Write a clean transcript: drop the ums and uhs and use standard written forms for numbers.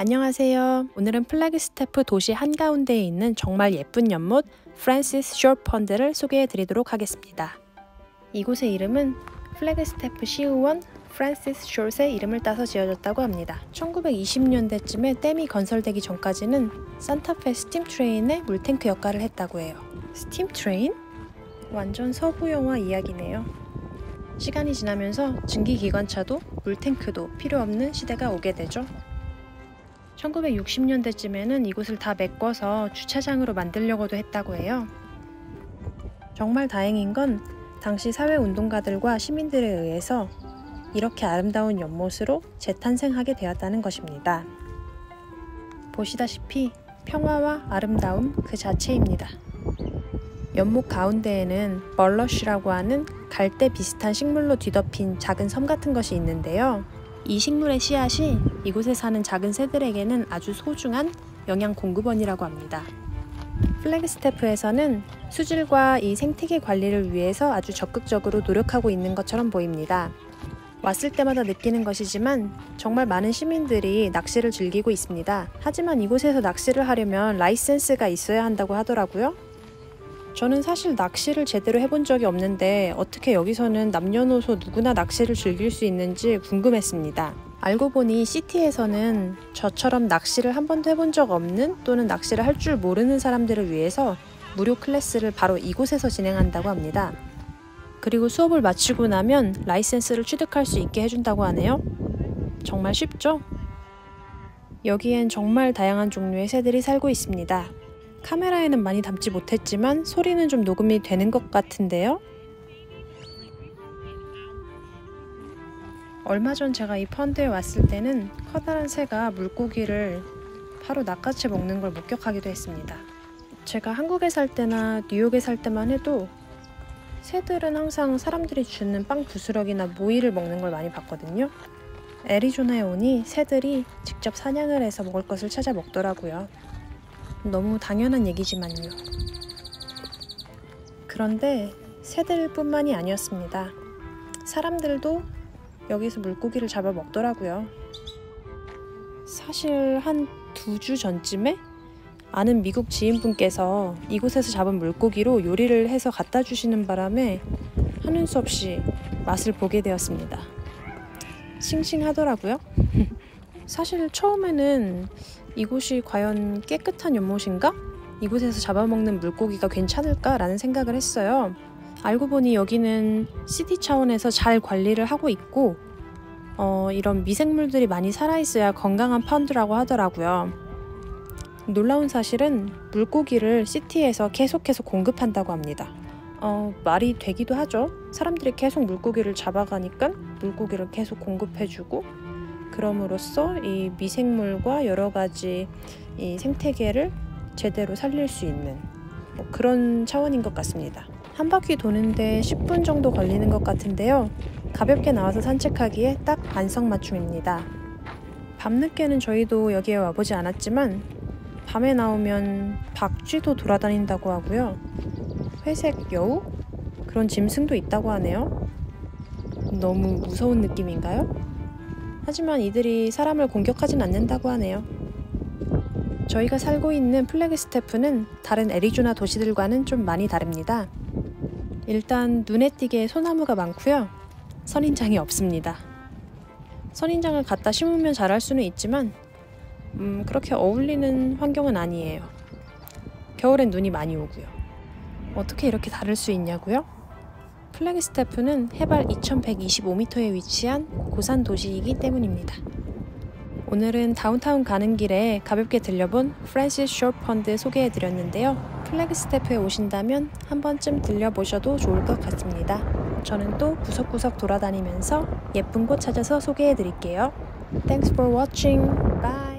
안녕하세요. 오늘은 플래그스태프 도시 한가운데에 있는 정말 예쁜 연못 프랜시스 숏 펀드를 소개해 드리도록 하겠습니다. 이곳의 이름은 플래그스태프 시의원 프랜시스 숏의 이름을 따서 지어졌다고 합니다. 1920년대쯤에 댐이 건설되기 전까지는 산타페 스팀 트레인의 물탱크 역할을 했다고 해요. 스팀 트레인? 완전 서부 영화 이야기네요. 시간이 지나면서 증기기관차도 물탱크도 필요 없는 시대가 오게 되죠. 1960년대쯤에는 이곳을 다 메꿔서 주차장으로 만들려고도 했다고 해요. 정말 다행인 건 당시 사회운동가들과 시민들에 의해서 이렇게 아름다운 연못으로 재탄생하게 되었다는 것입니다. 보시다시피 평화와 아름다움 그 자체입니다. 연못 가운데에는 멀러쉬라고 하는 갈대 비슷한 식물로 뒤덮인 작은 섬 같은 것이 있는데요. 이 식물의 씨앗이 이곳에 사는 작은 새들에게는 아주 소중한 영양 공급원이라고 합니다. 플래그스태프에서는 수질과 이 생태계 관리를 위해서 아주 적극적으로 노력하고 있는 것처럼 보입니다. 왔을 때마다 느끼는 것이지만 정말 많은 시민들이 낚시를 즐기고 있습니다. 하지만 이곳에서 낚시를 하려면 라이센스가 있어야 한다고 하더라고요. 저는 사실 낚시를 제대로 해본 적이 없는데 어떻게 여기서는 남녀노소 누구나 낚시를 즐길 수 있는지 궁금했습니다. 알고 보니 시티에서는 저처럼 낚시를 한 번도 해본 적 없는 또는 낚시를 할 줄 모르는 사람들을 위해서 무료 클래스를 바로 이곳에서 진행한다고 합니다. 그리고 수업을 마치고 나면 라이센스를 취득할 수 있게 해준다고 하네요. 정말 쉽죠? 여기엔 정말 다양한 종류의 새들이 살고 있습니다. 카메라에는 많이 담지 못했지만 소리는 좀 녹음이 되는 것 같은데요. 얼마 전 제가 이 펀드에 왔을 때는 커다란 새가 물고기를 바로 낚아채 먹는 걸 목격하기도 했습니다. 제가 한국에 살 때나 뉴욕에 살 때만 해도 새들은 항상 사람들이 주는 빵 부스러기나 모이를 먹는 걸 많이 봤거든요. 애리조나에 오니 새들이 직접 사냥을 해서 먹을 것을 찾아 먹더라고요. 너무 당연한 얘기지만요. 그런데 새들뿐만이 아니었습니다. 사람들도 여기서 물고기를 잡아 먹더라고요. 사실 한 2주 전쯤에 아는 미국 지인분께서 이곳에서 잡은 물고기로 요리를 해서 갖다 주시는 바람에 하는 수 없이 맛을 보게 되었습니다. 싱싱하더라고요. 사실 처음에는 이곳이 과연 깨끗한 연못인가? 이곳에서 잡아먹는 물고기가 괜찮을까? 라는 생각을 했어요. 알고 보니 여기는 시티 차원에서 잘 관리를 하고 있고 이런 미생물들이 많이 살아있어야 건강한 펀드라고 하더라고요. 놀라운 사실은 물고기를 시티에서 계속해서 공급한다고 합니다. 말이 되기도 하죠. 사람들이 계속 물고기를 잡아가니까 물고기를 계속 공급해주고 그럼으로써 이 미생물과 여러 가지 이 생태계를 제대로 살릴 수 있는 그런 차원인 것 같습니다. 한 바퀴 도는데 10분 정도 걸리는 것 같은데요. 가볍게 나와서 산책하기에 딱 안성맞춤입니다. 밤늦게는 저희도 여기에 와보지 않았지만 밤에 나오면 박쥐도 돌아다닌다고 하고요. 회색 여우? 그런 짐승도 있다고 하네요. 너무 무서운 느낌인가요? 하지만 이들이 사람을 공격하진 않는다고 하네요. 저희가 살고 있는 플래그스태프는 다른 애리조나 도시들과는 좀 많이 다릅니다. 일단 눈에 띄게 소나무가 많고요. 선인장이 없습니다. 선인장을 갖다 심으면 자랄 수는 있지만 그렇게 어울리는 환경은 아니에요. 겨울엔 눈이 많이 오고요. 어떻게 이렇게 다를 수 있냐고요? 플래그스태프는 해발 2125m에 위치한 고산 도시이기 때문입니다. 오늘은 다운타운 가는 길에 가볍게 들려본 프랜시스 숏 펀드 소개해드렸는데요. 플래그스태프에 오신다면 한 번쯤 들려보셔도 좋을 것 같습니다. 저는 또 구석구석 돌아다니면서 예쁜 곳 찾아서 소개해드릴게요. Thanks for watching. Bye!